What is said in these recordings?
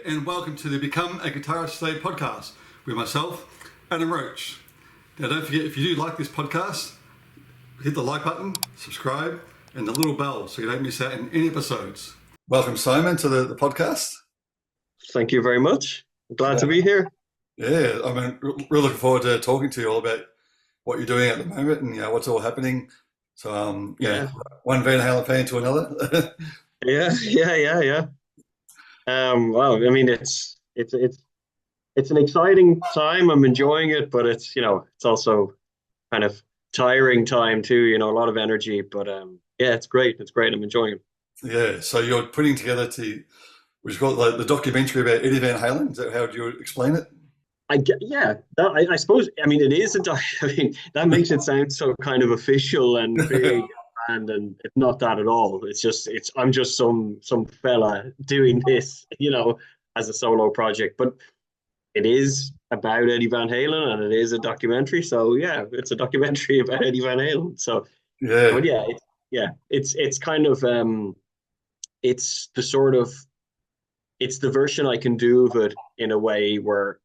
and welcome to the Become a Guitarist Today podcast with myself, Adam Roach. Now, don't forget, if you do like this podcast, hit the like button, subscribe, and the little bell so you don't miss out on any episodes. Welcome, Simon, to the podcast. Thank you very much. Glad to be here. Yeah, I mean, really looking forward to talking to you all about what you're doing at the moment and what's all happening. So, one Van Halen fan to another. Yeah. Wow. I mean, it's an exciting time. I'm enjoying it, but it's also kind of tiring time too. A lot of energy, but it's great. It's great. I'm enjoying it. Yeah. So you're putting together which is called the documentary about Eddie Van Halen. Is that how do you explain it? I suppose. I mean, it is a doc. I mean, that makes it sound so kind of official and big. And it's not that at all. I'm just some fella doing this, as a solo project. But it is about Eddie Van Halen, and it is a documentary. So yeah, it's a documentary about Eddie Van Halen. So, but it's kind of it's the version I can do of it in a way where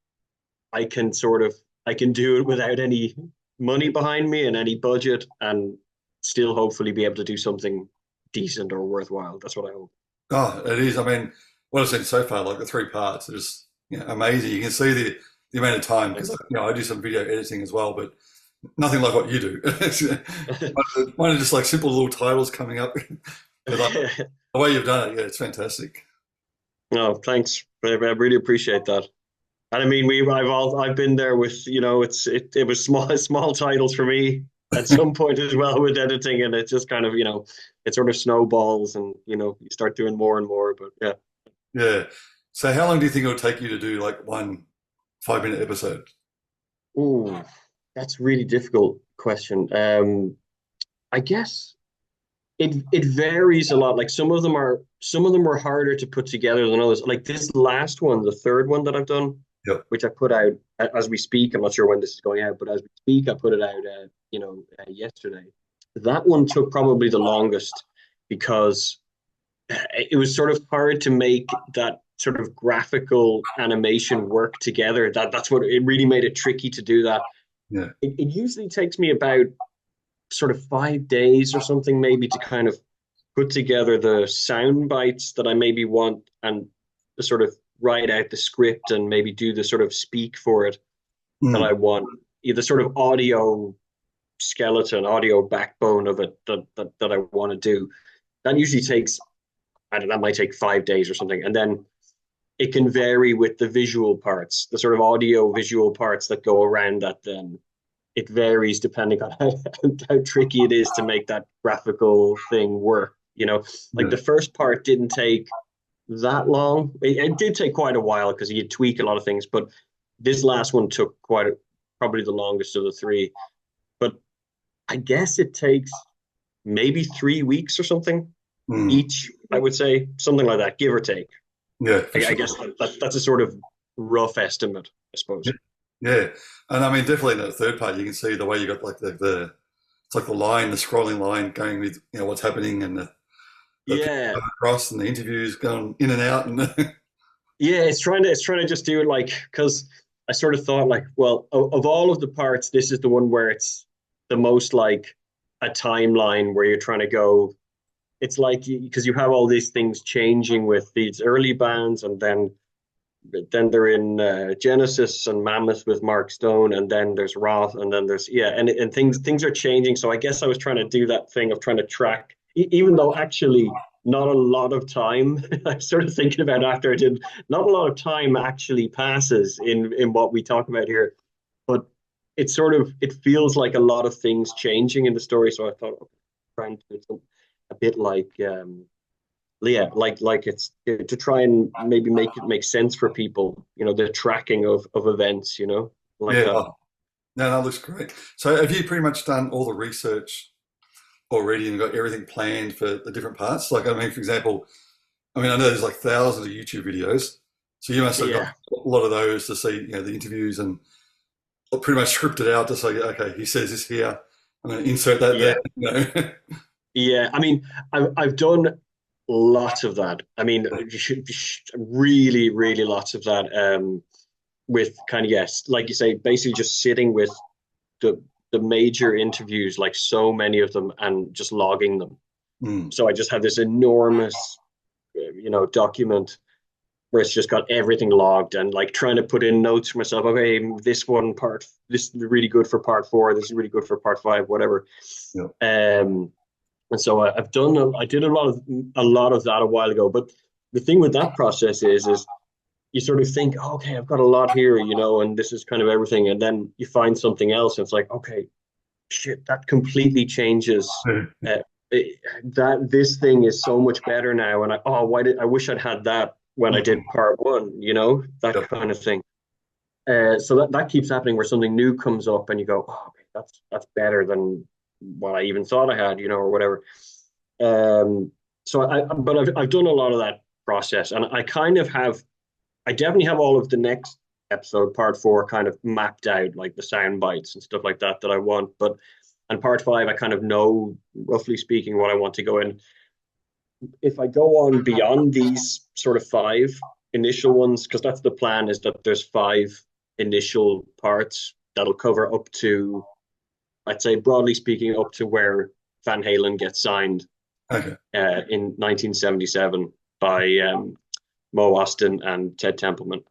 I can do it without any money behind me and any budget, and still hopefully be able to do something decent or worthwhile. That's what I hope. Oh, it is. I mean, what I've seen so far, like the 3 parts, are just amazing. You can see the amount of time because I do some video editing as well, but nothing like what you do. Mine are just like simple little titles coming up. But the way you've done it, it's fantastic. No, thanks. I really appreciate that. And I mean, I've been there with it was small titles for me at some point as well with editing, and it just kind of it sort of snowballs, and you start doing more and more. But yeah. So how long do you think it'll take you to do like one 5-minute episode? Oh, that's a really difficult question. I guess it varies a lot. Like some of them were harder to put together than others. Like this last one, the third one that I've done, yep, which I put out as we speak. I'm not sure when this is going out, but as we speak, I put it out, yesterday. That one took probably the longest because it was sort of hard to make that sort of graphical animation work together. That's what it really made it tricky to do that. Yeah. It usually takes me about sort of 5 days or something, maybe, to kind of put together the sound bites that I maybe want and sort of write out the script and maybe do the sort of speak for it that I want. The sort of audio skeleton, audio backbone of it that I want to do. That usually takes, I don't know, that might take 5 days or something. And then it can vary with the visual parts, the sort of audio visual parts that go around that. Then it varies depending on how tricky it is to make that graphical thing work. Like the first part didn't take that long. It did take quite a while because you tweak a lot of things, but this last one took probably the longest of the three. But I guess it takes maybe 3 weeks or something each, I would say, something like that, give or take. Yeah, I guess that's a sort of rough estimate, I suppose. Yeah, and I mean, definitely in the third part, you can see the way you got like the it's like the scrolling line going with what's happening, and the across, and the interviews going in and out, and it's trying to just do it, like, because I sort of thought, like, well, of all of the parts, this is the one where it's the most like a timeline where you're trying to go. It's like, because you have all these things changing with these early bands, and then they're in Genesis and Mammoth with Mark Stone, and then there's Roth, and then there's and things are changing. So I guess I was trying to do that thing of trying to track, even though actually not a lot of time. I'm sort of thinking about after I did, not a lot of time actually passes in what we talk about here, but it feels like a lot of things changing in the story. So I thought, okay, trying to do something a bit like like it's to try and maybe make it make sense for people, the tracking of events, like yeah. that. No, that looks great. So have you pretty much done all the research already and got everything planned for the different parts? Like, I mean, for example, I know there's like thousands of YouTube videos, so you must have got a lot of those to see, the interviews, and pretty much scripted out to say, okay, he says this here, I'm going to insert that there. Yeah, I mean, I've done lots of that. I mean, really, really lots of that. With kind of, yes, like you say, basically just sitting with the the major interviews, like so many of them, and just logging them. Mm. So I just have this enormous, document where it's just got everything logged, and like trying to put in notes for myself. Okay, this is really good for part four. This is really good for part five, whatever. Yeah. Um, and so I did a lot of that a while ago. But the thing with that process is you sort of think, oh, okay, I've got a lot here, and this is kind of everything. And then you find something else, and it's like, okay, shit, that completely changes. Uh, that this thing is so much better now, and I wish I'd had that when I did Mm. part one, that Yeah. kind of thing. So that keeps happening where something new comes up, and you go, oh, okay, that's better than what I even thought I had, or whatever. Um, but I've done a lot of that process, and I definitely have all of the next episode, part four, kind of mapped out, like the sound bites and stuff like that I want. But and part five, I kind of know, roughly speaking, what I want to go in. If I go on beyond these sort of five initial ones, because that's the plan, is that there's five initial parts that'll cover up to, I'd say, broadly speaking, up to where Van Halen gets signed Okay. in 1977 by Mo Austin and Ted Templeman.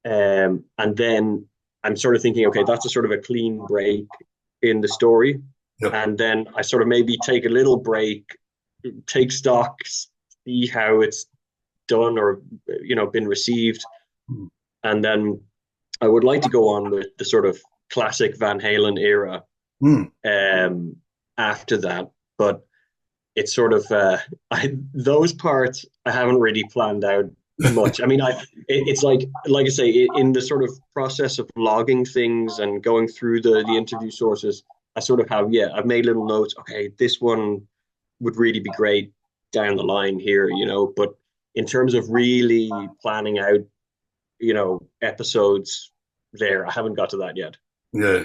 And then I'm sort of thinking, okay, that's a sort of a clean break in the story. Yep. And then I sort of maybe take a little break, take stock, see how it's done or been received. Mm. And then I would like to go on with the sort of classic Van Halen era Mm. um, after that. But it's sort of those parts I haven't really planned out much. I mean, it's like I say, in the sort of process of logging things and going through the interview sources, I sort of I've made little notes. Okay, this one would really be great down the line here, but in terms of really planning out, episodes there, I haven't got to that yet. Yeah.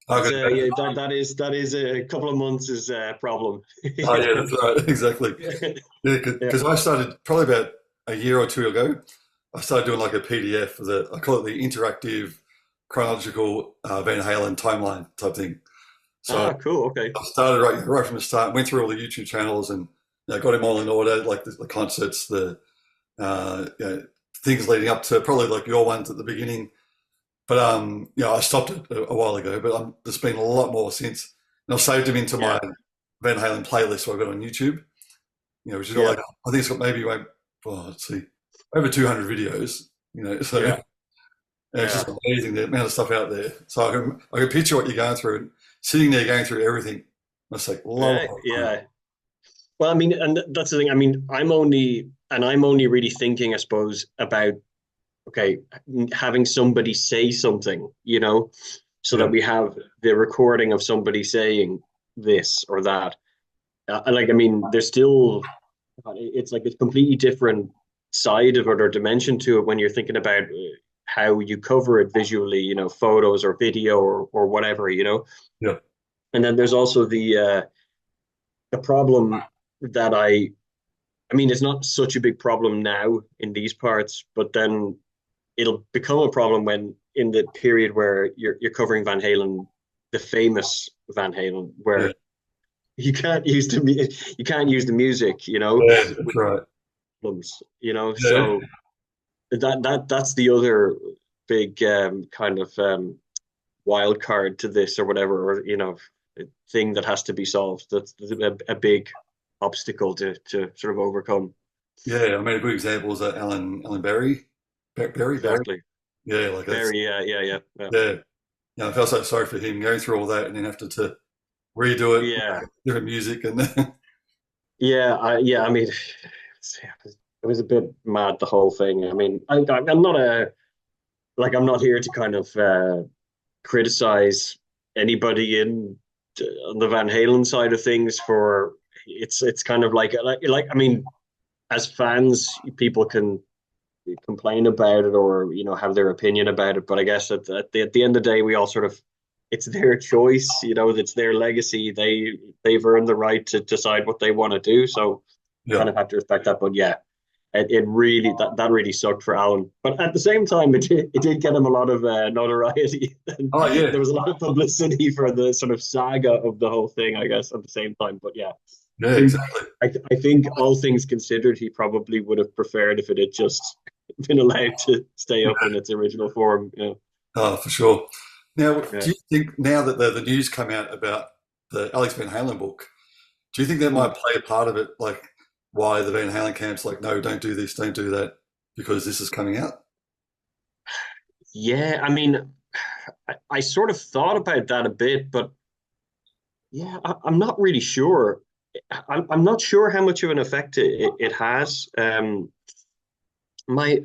I That's could imagine. yeah, that is a couple of months is a problem. Oh, yeah, that's right. Exactly. Yeah, Yeah. because I started probably about a year or two ago. I started doing like a PDF, I call it the interactive chronological Van Halen timeline type thing. So Ah, cool. Okay. I started right from the start, went through all the YouTube channels, and got him all in order, like the concerts, the things leading up to probably like your ones at the beginning. But I stopped it a while ago, but there's been a lot more since. And I've saved them into Yeah. my Van Halen playlist I've got on YouTube. Which has got Yeah. like, I think it's got maybe like, let's see, over 200 videos. So Yeah. it's just Yeah. amazing the amount of stuff out there. So I can picture what you're going through, and sitting there going through everything must take a lot Yeah. of time. Yeah. Well, I mean, and that's the thing. I mean, I'm only really thinking, I suppose, about okay, having somebody say something, so that Yeah, we have the recording of somebody saying this or that. Like, I mean, there's still, it's like a completely different side of it or dimension to it when you're thinking about how you cover it visually, photos or video or whatever. yeah, And then there's also the problem that I mean, it's not such a big problem now in these parts, but then it'll become a problem when in the period where you're covering Van Halen, the famous Van Halen, yeah, where you can't use the music, yeah. That's with right. problems, Yeah, so that's the other big kind of wild card to this or whatever, or thing that has to be solved. That's a big obstacle to sort of overcome. yeah. I mean, a good example is that Alan Berry, Berry. Exactly. Yeah, like that's Very, yeah. yeah. I felt so sorry for him going through all that and then have to redo it, Yeah. different music, and Yeah. I mean, it was a bit mad, the whole thing. I mean, I'm not I'm not here to kind of criticize anybody on the Van Halen side of things for it's kind of like I mean, as fans, people can complain about it or have their opinion about it, but I guess at the end of the day, we all sort of it's their choice, it's their legacy. They've earned the right to decide what they want to do. So Yeah. kind of have to respect that. But yeah, it really that really sucked for Alan. But at the same time, it did get him a lot of notoriety. And Oh yeah. there was a lot of publicity for the sort of saga of the whole thing, I guess, at the same time. But yeah, I Yeah, think exactly. I think all things considered, he probably would have preferred if it had just been allowed to stay up in its original form. Oh, for sure. Now, Yeah. do you think now that the news come out about the Alex Van Halen book, do you think that Mm. might play a part of it, like why the Van Halen camp's like, no, don't do this, don't do that, because this is coming out? Yeah, I mean, I sort of thought about that a bit, but yeah, I'm not really sure. I'm not sure how much of an effect it has. My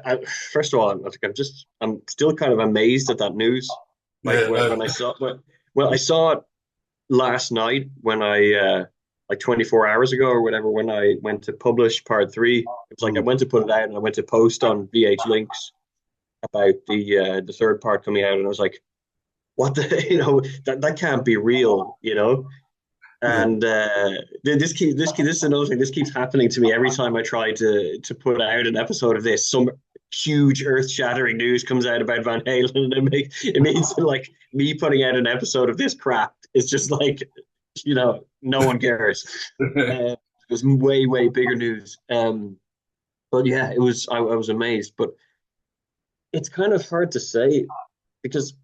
I, First of all, I'm still kind of amazed at that news. Like Yeah, no, when I saw well, I saw it last night when I like 24 hours ago or whatever when I went to publish part three. It was like I mm, went to put it out and I went to post on VH Links about the third part coming out, and I was like, what the that can't be real, yeah, and this is another thing. This keeps happening to me every time I try to put out an episode of this. Some huge earth-shattering news comes out about Van Halen, and it means like me putting out an episode of this crap is just like no one cares. It was way bigger news. But yeah, I was amazed, but it's kind of hard to say because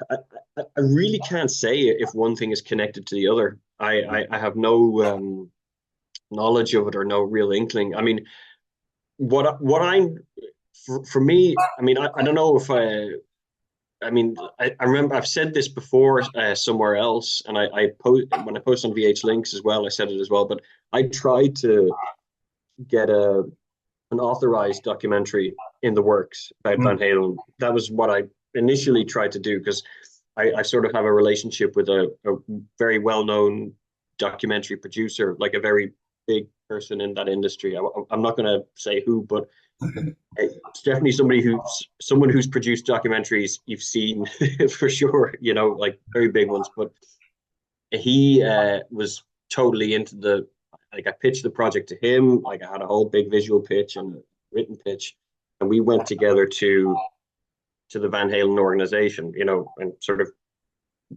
I, I really can't say if one thing is connected to the other. I have no knowledge of it or no real inkling. I mean, what I'm for me, I mean, I don't know if I mean, I remember I've said this before somewhere else, and I post when I post on VH Links as well. I said it as well, but I tried to get an authorized documentary in the works about Van mm, Halen. That was what I initially tried to do because I sort of have a relationship with a very well known documentary producer, like a very big person in that industry. I'm not going to say who, but okay, it's definitely someone who's produced documentaries you've seen for sure. Like very big ones. But he was totally into the like I pitched the project to him. Like I had a whole big visual pitch and a written pitch, and we went together to the Van Halen organization, and sort of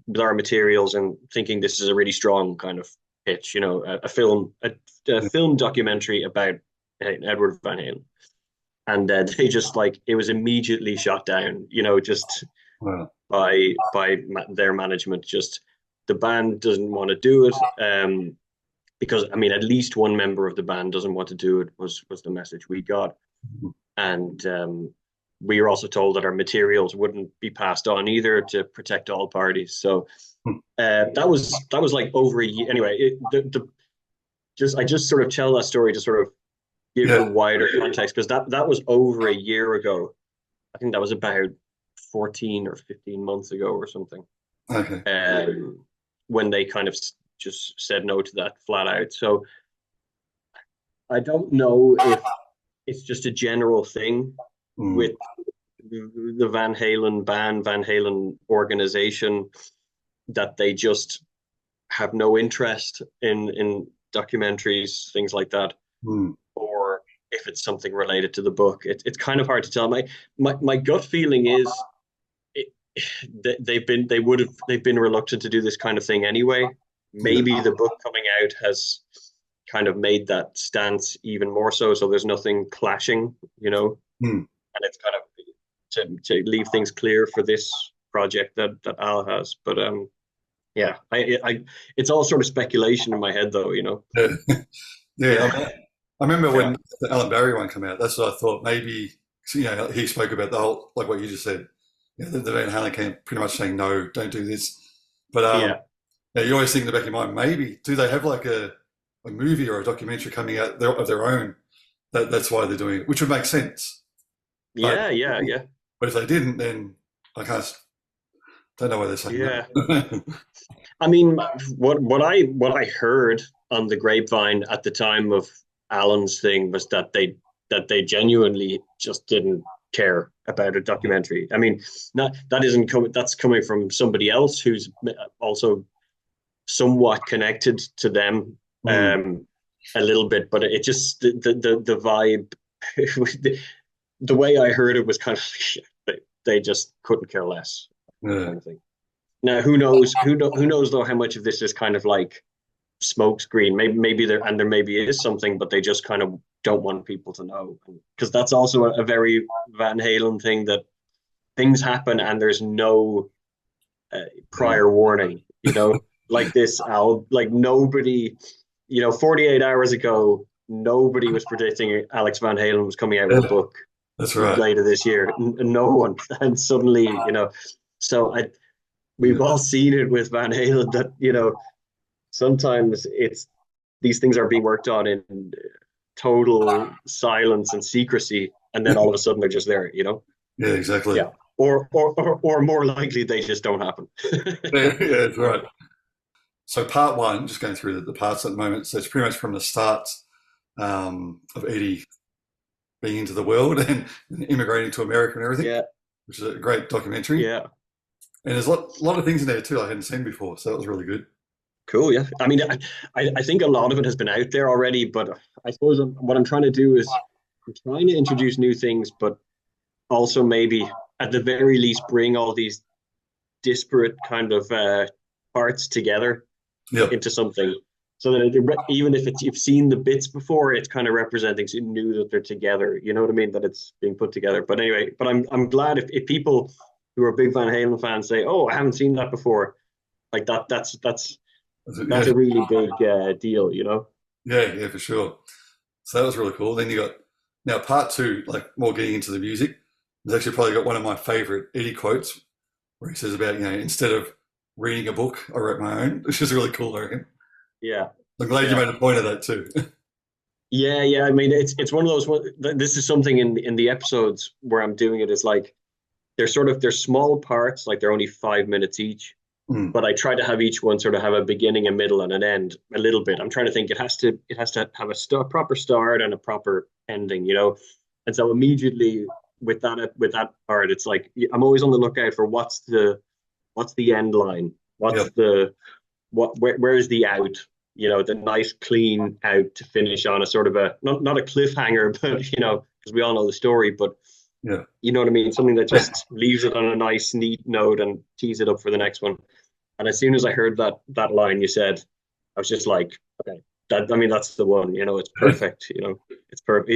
with our materials and thinking this is a really strong kind of pitch, a film documentary about Edward Van Halen, and they just like it was immediately shot down, just wow, by their management. Just the band doesn't want to do it, because I mean, at least one member of the band doesn't want to do it was the message we got, mm, and we were also told that our materials wouldn't be passed on either to protect all parties. So mm, that was like over a year. Anyway, I just sort of tell that story to sort of give yeah, the wider context because that was over a year ago. I think that was about 14 or 15 months ago or something. okay, When they kind of just said no to that flat out. So I don't know if it's just a general thing mm, with the Van Halen band, Van Halen organization, that they just have no interest in documentaries, things like that, mm, or if it's something related to the book. It's kind of hard to tell. My gut feeling is it, they've been reluctant to do this kind of thing anyway. yeah, Maybe the book coming out has kind of made that stance even more so. So there's nothing clashing, mm, and it's kind of to leave things clear for this project that Al has. But yeah, it's all sort of speculation in my head, though. yeah, yeah. Yeah, I remember yeah, when the Alan Barry one came out. That's what I thought. Maybe he spoke about the whole, like what you just said. The Van Halen camp pretty much saying no, don't do this. But yeah, yeah, you always think in the back of your mind, maybe do they have like a movie or a documentary coming out of their own? That's why they're doing it, which would make sense. But yeah. if they didn't, then I don't know why they're saying Yeah. no. I mean, what I heard on the grapevine at the time of Alan's thing was that they genuinely just didn't care about a documentary. I mean, not that isn't coming. That's coming from somebody else who's also somewhat connected to them. Mm, a little bit, but it just the vibe, the way I heard it was kind of they just couldn't care less, Yeah, kind of thing. Now, who knows? Who knows though? How much of this is kind of like smokescreen? Maybe there and there maybe is something, but they just kind of don't want people to know, because that's also a very Van Halen thing, that things happen and there's no yeah, prior warning. Like this Al, like nobody, 48 hours ago, nobody was predicting Alex Van Halen was coming out with a yeah. book That's right. later this year. No one, and suddenly, so we've Yeah, all seen it with Van Halen that sometimes it's these things are being worked on in total silence and secrecy, and then all of a sudden they're just there. yeah, exactly. Yeah, or more likely they just don't happen. Yeah, yeah, that's right. So part one, just going through the parts at the moment. So it's pretty much from the start of Eddie being into the world and immigrating to America and everything, Yeah, which is a great documentary. yeah. And there's a lot of things in there too I hadn't seen before, so that was really good. Cool. Yeah. I mean, I think a lot of it has been out there already, but I suppose what I'm trying to do is I'm trying to introduce new things, but also maybe at the very least bring all these disparate kind of parts together Yep. into something, so that even if you've seen the bits before, it's kind of representing something new, that they're together. You know what I mean? That it's being put together. But anyway, but I'm glad if people who are big Van Halen fans say, "Oh, I haven't seen that before," like that's Yeah, a really big deal. yeah, yeah, for sure. So that was really cool. Then you got now part two, like more getting into the music. There's actually probably got one of my favorite Eddie quotes where he says about, instead of reading a book, I wrote my own, which is really cool, I reckon. Yeah, I'm glad you yeah, made a point of that too. yeah, yeah. I mean, it's one of those. This is something in the episodes where I'm doing it is like they're small parts, like they're only 5 minutes each, Mm, but I try to have each one sort of have a beginning, a middle, and an end a little bit. I'm trying to think it has to have a proper start and a proper ending. And so immediately with that part, it's like I'm always on the lookout for what's the end line, yeah, where's the out, the nice clean out to finish on a sort of a not a cliffhanger, but because we all know the story, but yeah, you know what I mean, something that just leaves it on a nice neat note and tees it up for the next one. And as soon as I heard that line you said, I was just like, okay, I mean, that's the one. It's perfect. It's perfect.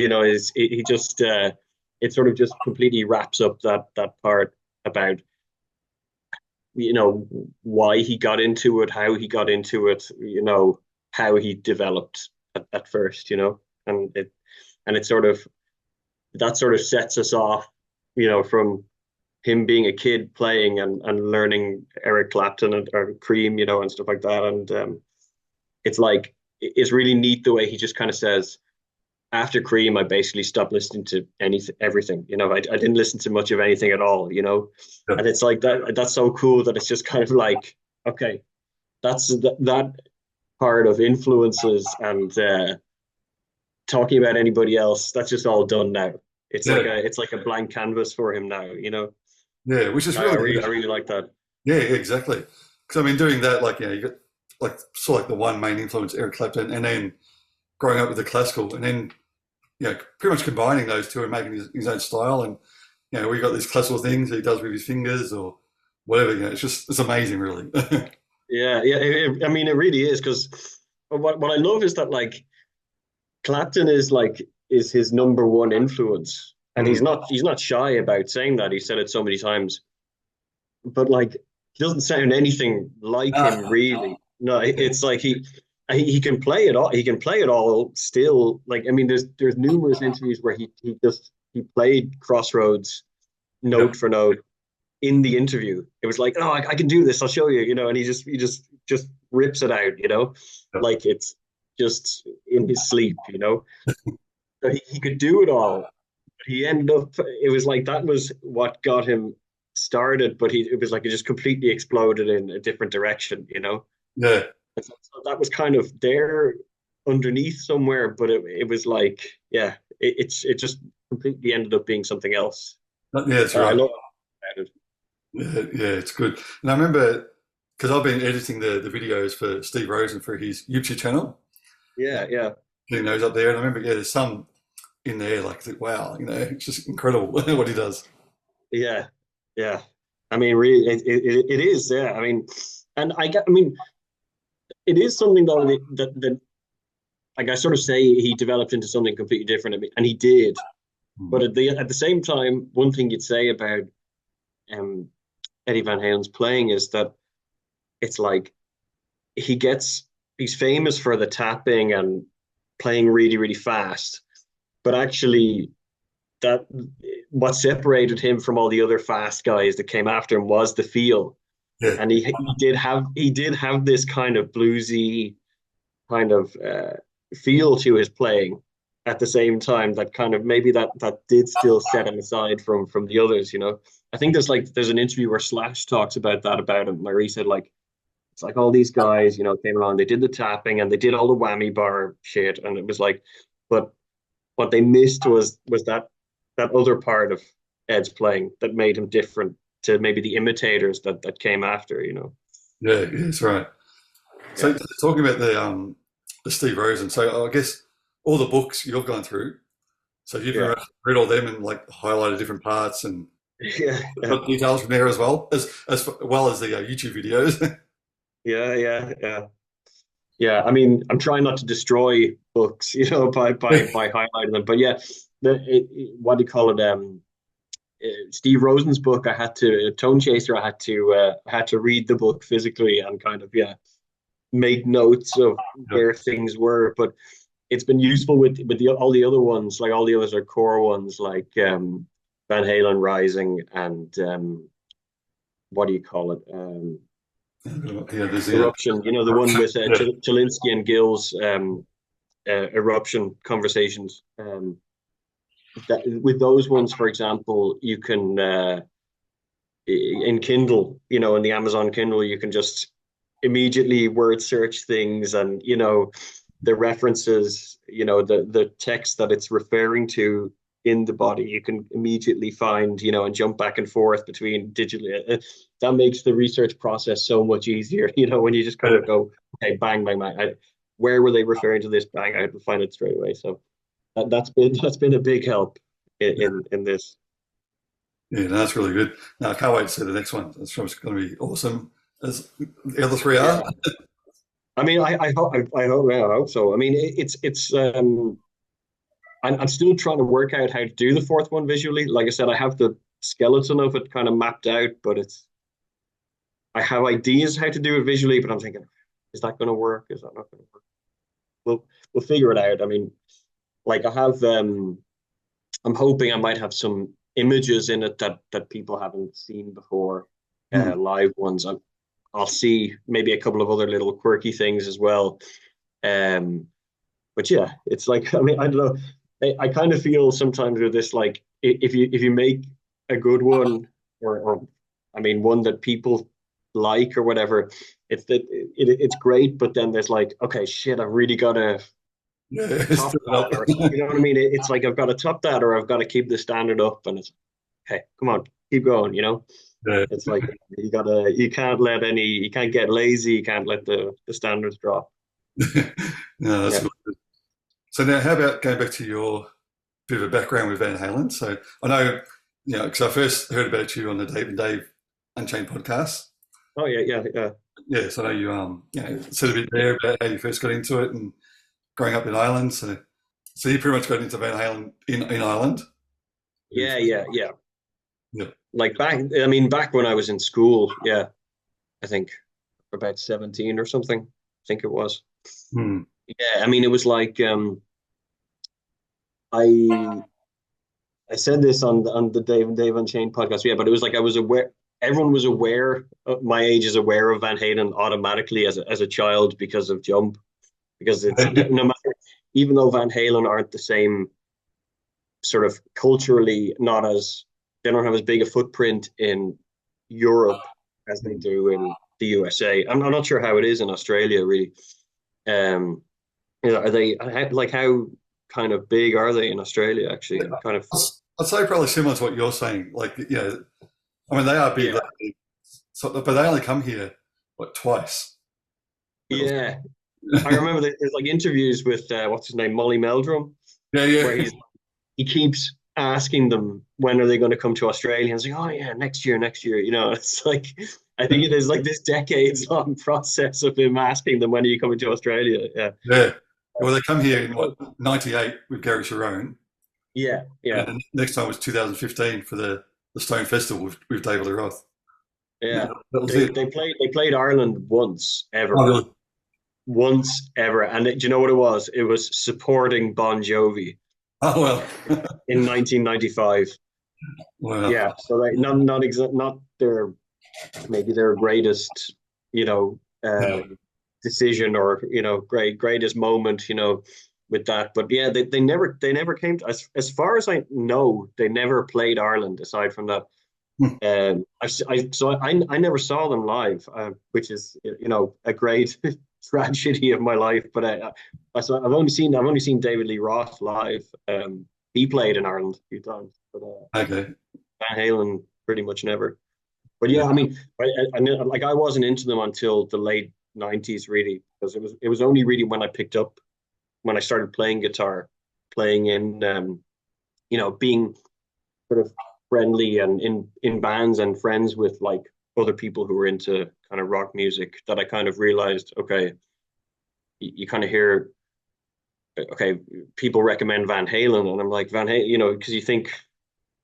He just it sort of just completely wraps up that part about why he got into it, how he got into it, how he developed at first, and it sort of that sort of sets us off, from him being a kid playing and learning Eric Clapton or Cream, and stuff like that. And it's like it's really neat the way he just kind of says, after Cream, I basically stopped listening to everything. I didn't listen to much of anything at all. yeah, And it's like that. That's so cool that it's just kind of like, okay, that part of influences and talking about anybody else. That's just all done now. It's like yeah, a blank canvas for him now. yeah, which is I really really I good. really like that. Yeah, yeah, exactly. Because I mean, doing that, like, you got like sort of like the one main influence, Eric Clapton, and then growing up with the classical, and then pretty much combining those two and making his own style. And we got these classical things that he does with his fingers or whatever. It's amazing, really. Yeah, yeah. I mean, it really is, because what I love is that like Clapton is his number one influence, and he's Mm. not shy about saying that. He said it so many times, but like he doesn't sound anything like him Ah, really. No, it's like he can play it all. He can play it all still. Like I mean, there's numerous interviews where he played Crossroads yep, note for note in the interview. It was like, oh, I can do this. I'll show you. And he just rips it out. yep, Like it's just in his sleep. So he could do it all. He ended up. It was like that was what got him started, but it was like it just completely exploded in a different direction. yeah, So that was kind of there underneath somewhere, but it was like, yeah, it just completely ended up being something else. yeah, that's I right. love it. Yeah, yeah, it's good. And I remember because I've been editing the videos for Steve Rosen for his YouTube channel. Yeah, yeah. getting those up there. And I remember, yeah, there's some in there like, wow, it's just incredible what he does. Yeah, yeah. I mean, really, it is. Yeah. I mean, and I get. I mean, it is something though that like I sort of say he developed into something completely different. I mean, and he did. But Mm. at the same time, one thing you'd say about um Eddie Van Halen's playing is that it's like he gets he's famous for the tapping and playing really, really fast. But actually, that what separated him from all the other fast guys that came after him was the feel. Yeah, And he did have this kind of bluesy kind of feel to his playing at the same time that kind of maybe that did still set him aside from the others, you know. I think there's an interview where Slash talks about him, where he said like it's like all these guys, you know, came along, they did the tapping and they did all the whammy bar shit, and it was like, but what they missed was that other part of Ed's playing that made him different to maybe the imitators that came after, you know. yeah, yeah, that's right. Yeah. So talking about the Steve Rosen, so I guess all the books you've gone through, so you've Yeah. read all them and like highlighted different parts and Yeah. Yeah. got details from there as well as the YouTube videos. Yeah. Yeah. Yeah. Yeah. I mean, I'm trying not to destroy books, you know, by highlighting them. But yeah, what do you call it? Steve Rosen's book, I had to Tone Chaser. I had to read the book physically and kind of make notes of Yeah. where things were. But it's been useful with all the other ones. Like all the others are core ones, like Van Halen Rising and what do you call it? Yeah, there's the Eruption. You know, the one with yeah, Chilinsky and Gill's Eruption conversations. That with those ones, for example, you can in Kindle, you know, in the Amazon Kindle, you can just immediately word search things, and you know the references, you know, the text that it's referring to in the body, you can immediately find, you know, and jump back and forth between digitally. That makes the research process so much easier, you know, when you just kind yeah, of go, okay, bang, bang, bang. Where were they referring to this? Bang, I can find it straight away. So that's been a big help in this. yeah, no, that's really good. Now I can't wait to see the next one. That's sure it's going to be awesome, as the other three Yeah. are. I mean, I hope so. I mean, it's I'm still trying to work out how to do the fourth one visually. Like I said, I have the skeleton of it kind of mapped out, but I have ideas how to do it visually, but I'm thinking, is that going to work? Is that not going to work? We'll figure it out. I mean, like I have, I'm hoping I might have some images in it that people haven't seen before, Hmm. live ones. I'll see maybe a couple of other little quirky things as well. Um, but yeah, it's like I mean I don't know. I kind of feel sometimes with this like if you make a good one or I mean one that people like or whatever, it's great. But then there's like okay shit, I've really got to Yeah, top step it that up. or you know what I mean. It's like I've got to top that or I've got to keep the standard up, and it's okay. Come on, keep going. You know, Yeah. it's like you can't get lazy. You can't let the standards drop. No, that's Yeah. good. So now, how about going back to your bit of a background with Van Halen? So I know, because I first heard about you on the Dave and Dave Unchained podcast. Oh yeah, yeah, yeah. Yeah, so I know you, said a bit there about how you first got into it and growing up in Ireland. So you pretty much got into Van Halen in Ireland. Yeah, yeah, yeah. Yeah. Like I mean, back when I was in school, yeah, I think about 17 or something. I think it was. Hmm. Yeah, I mean, it was like I I said this on the Dave and Dave Unchained podcast, yeah, but it was like I was aware, everyone was aware, my age is aware of Van Halen automatically as a child because of Jump, because it's no matter, even though Van Halen aren't the same sort of culturally, not as they don't have as big a footprint in Europe as they do in the USA. I'm not sure how it is in Australia, really. Um, are they like how kind of big are they in Australia? Actually, kind of. I'd say probably similar to what you're saying. Like, I mean, they are big, Yeah, so, but they only come here, what, twice? yeah, I remember there's like interviews with what's his name, Molly Meldrum, Yeah, where yeah, he keeps asking them when are they going to come to Australia. And it's like, oh yeah, next year, next year. You know, it's like I think it is like this decades long process of him asking them when are you coming to Australia. Yeah, yeah. Well, they come here in what, 98 with Gary Sharon, yeah, and yeah, then next time was 2015 for the Stone Festival with David Lee Roth. yeah. That was They it. they played Ireland once Oh, ever, really? once ever, and do you know what it was? It was supporting Bon Jovi Oh, well. in 1995. Wow. Yeah, so like not their maybe their greatest, you know, decision or greatest moment, with that. But yeah, they never came to, as far as I know, they never played Ireland aside from that. I never saw them live, which is a great tragedy of my life. But I've only seen David Lee Roth live. He played in Ireland a few times, but Okay. Van Halen pretty much never. But Yeah. yeah, I mean, like I wasn't into them until the late '90s, really, because it was only really when I started playing guitar, playing in being sort of friendly and in bands and friends with like other people who were into kind of rock music, that I kind of realized, okay, you kind of hear, okay, people recommend Van Halen, and I'm like, Van Halen, because you think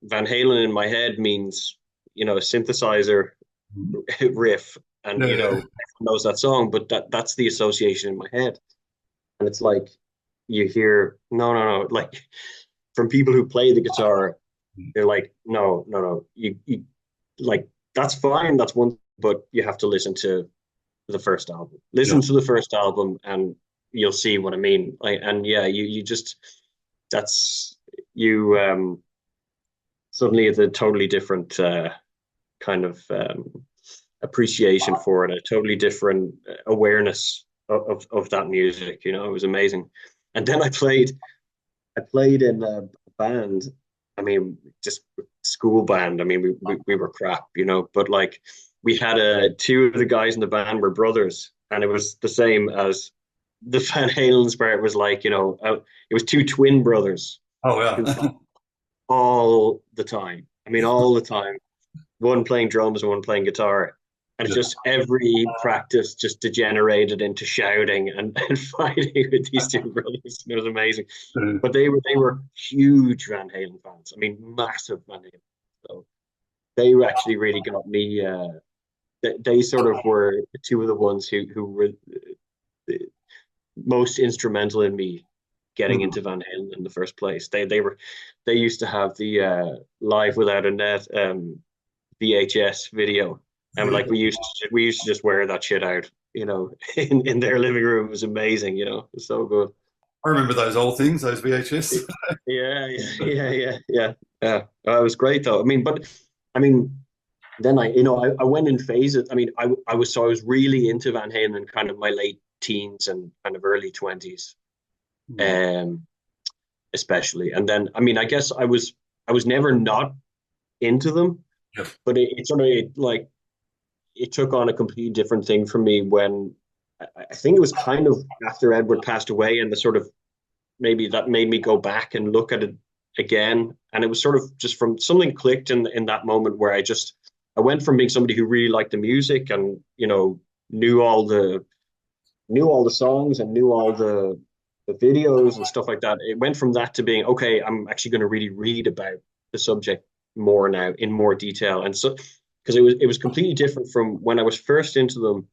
Van Halen in my head means a synthesizer riff, and Yeah, yeah. everyone knows that song, but that's the association in my head. And it's like you hear, no, no, no, like from people who play the guitar, they're like, no, no, no, you like that's fine, that's one, but you have to listen to the first album. Yeah. Listen to the first album, and you'll see what I mean. Like, and yeah, you just that's you suddenly it's a totally different kind of appreciation for it, a totally different awareness of that music. It was amazing. And then I played in a band. I mean, just school band. I mean, we were crap, but like we had two of the guys in the band were brothers, and it was the same as the Van Halen's, where it was like, it was two twin brothers Oh, who wow. all the time. I mean, all the time, one playing drums and one playing guitar. And it's Yeah. just every practice just degenerated into shouting and fighting with these two brothers. It was amazing. But they were huge Van Halen fans. I mean, massive Van Halen. So they actually really got me. They sort of were two of the ones who were the most instrumental in me getting into Van Halen in the first place. They used to have the Live Without a Net VHS video, and like we used to just wear that shit out, in their living room. It was amazing, it was so good. I remember those old things, those VHS. Yeah, yeah, yeah, yeah, yeah, yeah. It was great though. I mean, but I mean, then I went in phases. I mean, I was really into Van Halen in kind of my late teens and kind of early 20s, um, especially. And then, I mean, I guess I was never not into them, Yeah. but it sort of like it took on a completely different thing for me when I think it was kind of after Edward passed away, and the sort of maybe that made me go back and look at it again. And it was sort of just from something clicked in that moment where I went from being somebody who really liked the music and knew all the knew all the songs and knew all the videos and stuff like that. It went from that to being, okay, I'm actually going to really read about the subject more now in more detail. And so because it was completely different from when I was first into them.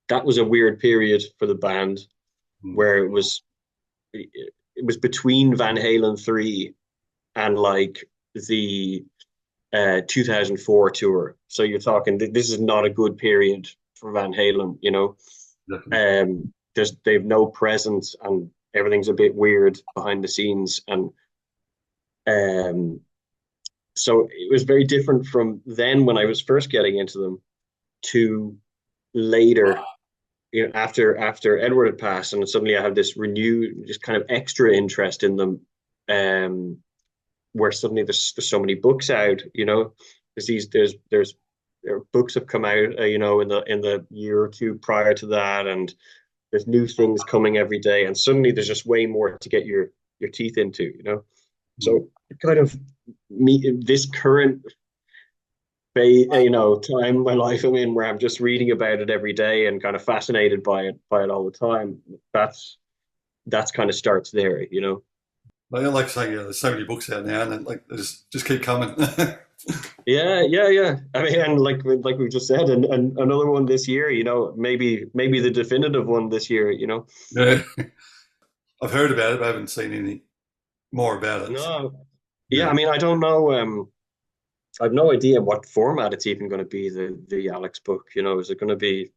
That was a weird period for the band where it was between Van Halen 3 and like the 2004 tour. So you're talking this is not a good period for Van Halen. Definitely. They've no presence, and everything's a bit weird behind the scenes, and um so it was very different from then when I was first getting into them to later, after Edward had passed, and suddenly I have this renewed, just kind of extra interest in them, um, where suddenly there's so many books out, there's books have come out, in the year or two prior to that, and there's new things coming every day, and suddenly there's just way more to get your teeth into, Mm. So kind of me this current time in my life I'm in, where I'm just reading about it every day and kind of fascinated by it all the time. That's kind of starts there. Like, I like saying, there's so many books out now, and then, like, they just keep coming. Yeah, yeah, yeah. I mean, and like we just said, and another one this year, maybe the definitive one this year. Yeah, I've heard about it, but I haven't seen any more about it. So, No, yeah, yeah, I mean, I don't know. I've no idea what format it's even going to be, the Alex book. Is it going to be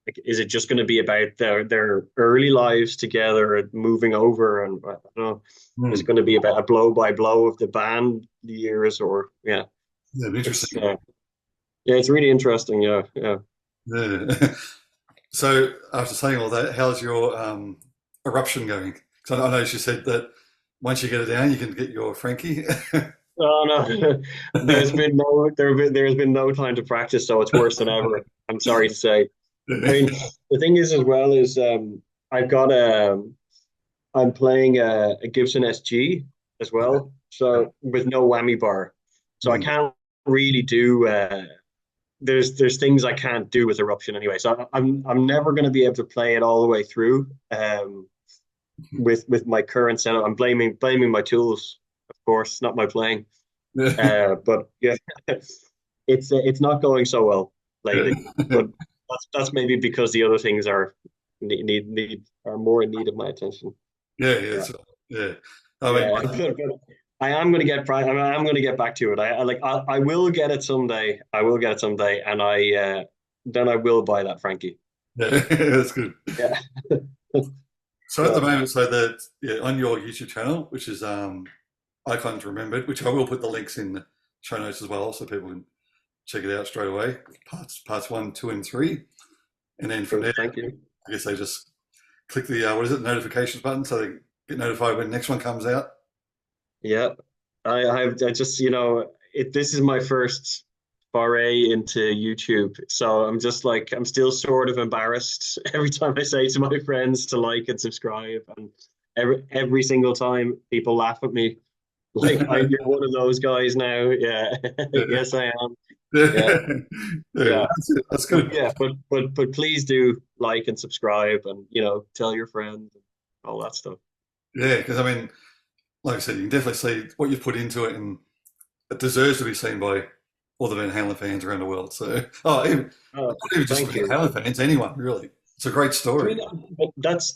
like, is it just going to be about their early lives together, moving over, and I don't know, is it mm. going to be about a blow by blow of the band years, or yeah, Yeah, it's interesting. yeah, it's really interesting. Yeah, yeah. Yeah. So after saying all that, how's your eruption going? Because I noticed you said that once you get it down, you can get your Frankie. Oh no, there's been no time to practice, so it's worse than ever. I'm sorry to say. I mean, the thing is, as well, is I've got a I'm playing a Gibson SG as well, so with no whammy bar, so I Mm. can't really do. There's things I can't do with Eruption anyway, so I'm never going to be able to play it all the way through. With my current setup, I'm blaming my tools, of course, not my playing. But yeah, it's not going so well lately. But that's maybe because the other things are more in need of my attention. Yeah, yeah, Yeah, yeah. I mean, yeah. But I am going to I'm going to get back to it. I will get it someday. I will get it someday, and I then I will buy that Frankie. yeah, that's good. Yeah, So at the yeah, moment, so that, yeah, on your YouTube channel, which is Icons Remembered, which I will put the links in the show notes as well, so people can check it out straight away. Parts one, two, and three, and then from cool. there, Thank you. I guess they just click the what is it, notifications button, so they get notified when the next one comes out. Yeah, I just this is my first foray into YouTube, so I'm just like I'm still sort of embarrassed every time I say to my friends to like and subscribe, and every single time people laugh at me like you're one of those guys now. Yeah, Yeah, yes I am. Yeah, yeah, yeah. that's it. That's But good. yeah, but please do like and subscribe, and tell your friends and all that stuff. Yeah, because I mean, like I said, you can definitely see what you've put into it, and it deserves to be seen by all the Van Halen fans around the world. So, even Oh, not even just thank Van you. Halen fans, anyone really. It's a great I mean, story. that's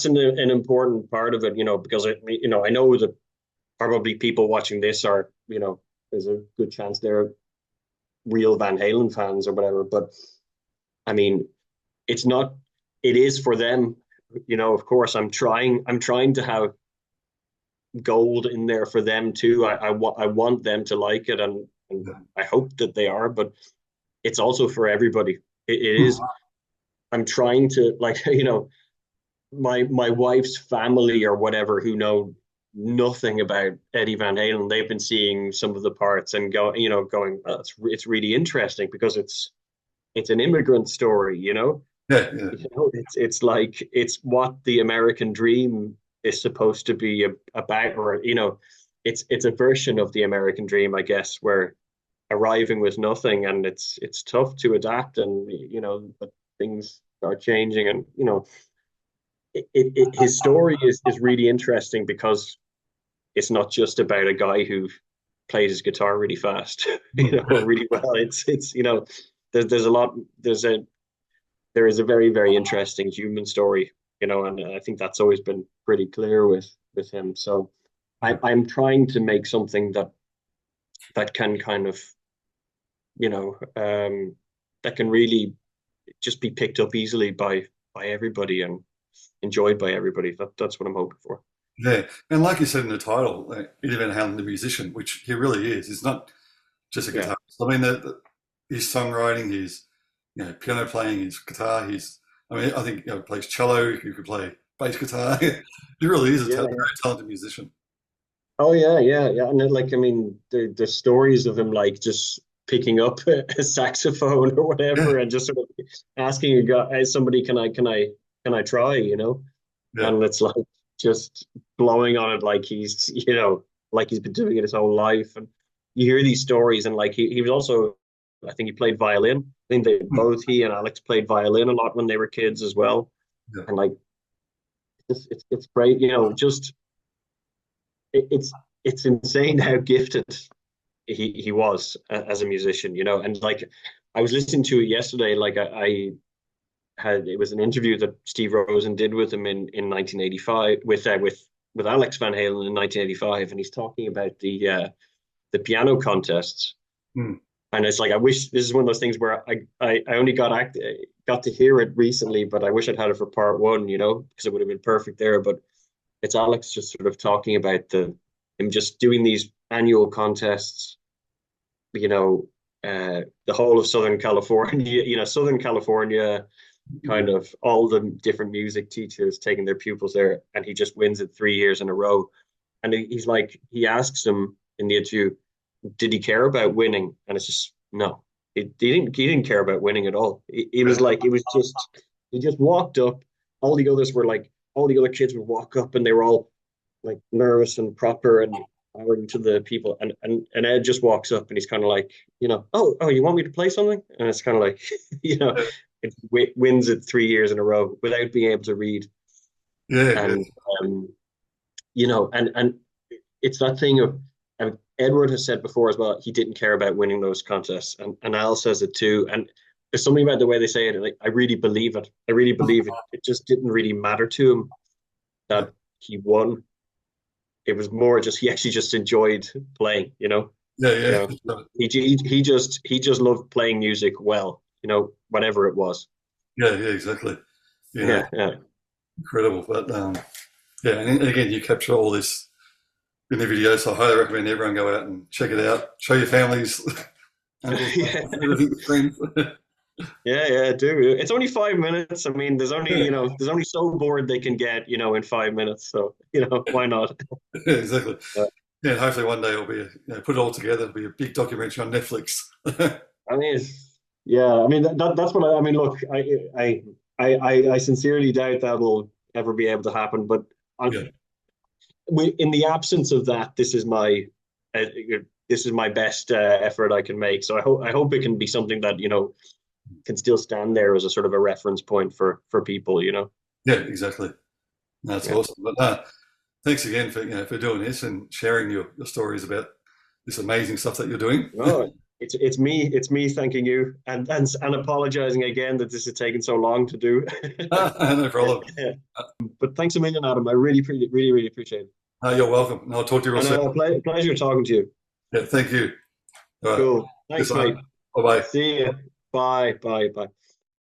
an important part of it, because I know that probably people watching this are, there's a good chance they're real Van Halen fans or whatever. But I mean, it's not. It is for them, Of course, I'm trying to have gold in there for them too. I want them to like it, and I hope that they are. But it's also for everybody. It is. I'm trying to like, my wife's family or whatever who know nothing about Eddie Van Halen, they've been seeing some of the parts and going, oh, it's really interesting because it's an immigrant story, Yeah, yeah, it's like it's what the American dream is supposed to be about, or it's a version of the American dream, I guess, where arriving with nothing, and it's tough to adapt, and but things are changing, and his story is really interesting because it's not just about a guy who plays his guitar really fast, really well. It's there's a lot there is a very very interesting human story, and I think that's always been pretty clear with him. So yeah, I'm trying to make something that can kind of that can really just be picked up easily by everybody and enjoyed by everybody. That's what I'm hoping for. yeah. And like you said in the title, Eddie Van Halen, the musician, which he really is. He's not just a Yeah. guitarist. I mean, his songwriting, his piano playing, his guitar. I mean, I think plays cello. You could play bass guitar. He really is a Yeah. very talented musician. Oh yeah, yeah, yeah. And like I mean, the stories of him, like just picking up a saxophone or Yeah, whatever, and just sort of asking a guy, somebody, can I try, yeah. and it's like just blowing on it like he's, like he's been doing it his whole life. And you hear these stories, and like he was also, I think he played violin. I think they Hmm. both, he and Alex, played violin a lot when they were kids as well. Yeah. And like it's great, just it's insane how gifted he was as a musician, and like I was listening to it yesterday, like I had, it was an interview that Steve Rosen did with him in 1985 with Alex Van Halen in 1985, and he's talking about the piano contests. Hmm. And it's like, I wish, this is one of those things where I only got to hear it recently, but I wish I'd had it for part one, because it would have been perfect there. But it's Alex just sort of talking about him just doing these annual contests, the whole of Southern California, Southern California, Yeah. kind of all the different music teachers taking their pupils there, and he just wins it 3 years in a row. And he's like, he asks him in the interview, did he care about winning? And it's just no, he didn't care about winning at all. It was like, it was just, he just walked up. All the others were like, all the other kids would walk up, and they were all like nervous and proper and bowing to the people, and Ed just walks up, and he's kind of like, oh, you want me to play something? And it's kind of like, it wins it 3 years in a row without being able to read. Yeah, yeah. And um, and it's that thing of, Edward has said before as well, he didn't care about winning those contests, and Al says it too. And there's something about the way they say it, like, I really believe it. I really believe it. It just didn't really matter to him Yeah, that he won. It was more just, he actually just enjoyed playing. You yeah, know, yeah. he just loved playing music well. Whatever it was. Yeah, yeah, exactly. You know, Yeah, yeah. incredible. But yeah, and again, you capture all this in the video, so I highly recommend everyone go out and check it out. Show your families, uncles, Yeah, aunts, everything, friends. yeah, do. It's only 5 minutes. I mean, there's only so bored they can get, in 5 minutes. So, why not? Yeah, exactly. Yeah. Yeah, and hopefully one day it'll be, put it all together. It'll be a big documentary on Netflix. I mean, yeah, I mean that's what I mean. Look, I sincerely doubt that will ever be able to happen. But Yeah, in the absence of that, uh, this is my best effort I can make. So I hope it can be something that can still stand there as a sort of a reference point for people. yeah, exactly. That's Yeah. awesome. But thanks again for for doing this and sharing your stories about this amazing stuff that you're doing. No, it's me thanking you, and apologizing again that this has taken so long to do. No problem. But thanks a million, Adam. I really, really, really appreciate it. You're welcome. And I'll talk to you real And soon. pleasure talking to you. Yeah, thank you. All right. Cool. Yes, Thanks, mate. bye bye. See you. Bye. Bye. Bye.